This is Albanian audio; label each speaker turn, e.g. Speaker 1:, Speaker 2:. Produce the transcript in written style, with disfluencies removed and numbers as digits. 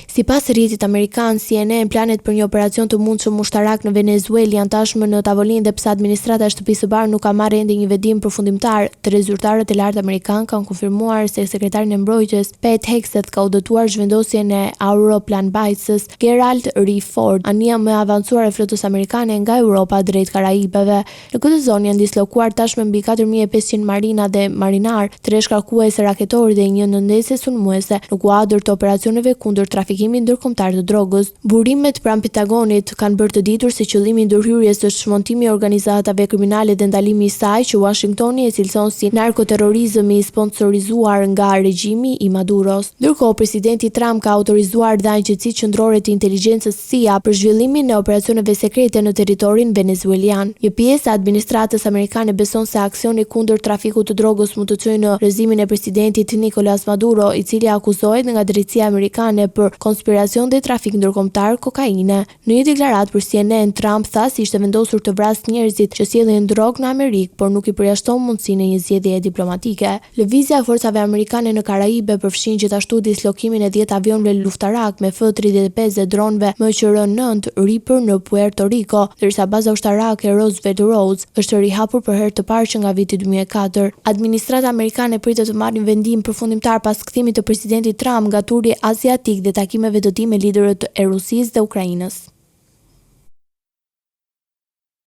Speaker 1: Sipas rrjetit amerikan CNN, planet për një operacion të mundshëm ushtarak në Venezuelë janë tashmë në tavolinë dhe pse administrata e Shtëpisë së Bardhë nuk ka marrë ende një vendim përfundimtar, të zyrtarët e lartë amerikan kanë konfirmuar se sekretari i mbrojtjes Pete Hegseth ka udhëtuar zhvendosjen e auroplanbajtësës Gerald R. Ford, anija më e avancuar e flotës amerikane nga Europa drejt Karajibeve. Në këtë zonë janë dislokuar tashmë mbi 4500 marina dhe marinar, 3 shkarkuese raketor dhe një nëndese sulmuese në kuadër të operacioneve kundër trafikimit ndërkombëtar të drogës. Burimet pranë Pentagonit kanë bërë të ditur se qëllimi i ndërhyrjes është çmontimi i organizatave kriminale dhe ndalimi i saj, që Washingtoni e cilëson si narkoterrorizëm i sponsorizuar nga regjimi i Maduros. Ndërkohë, presidenti Trump ka autorizuar dhe Agjencitë Qendrore të Inteligjencës CIA për zhvillimin e operacioneve sekrete në territorin venezuelian. Një pjesë e administratës amerikane beson se aksioni kundër trafikut të drogës mund të çojë në rrezimin e presidentit Nicolas Maduro, i cili akuzohet nga drejtësia amerikane për konspiracion dhe trafik ndërkombëtar kokaine. Në një deklaratë për CNN, Trump tha se ishte vendosur të vrasë njerëzit që sjellin drogë në Amerikë, por nuk i përjashton mundësinë e një zgjedhjeje diplomatike. Lëvizja e forcave amerikane në Karajibe përfshin gjithashtu dislokimin e 10 avionëve luftarak me F-35 dhe dronëve MQ-9 Reaper në Puerto Rico, ndërsa baza ushtarake Roosevelt Roads është rihapur për herë të parë që nga viti 2004. Administrata amerikane pritet të marrë një vendim përfundimtar pas kthimit të presidentit Trump nga turi aziatik dhe takimeve të tij me liderët e Rusisë dhe Ukrainës.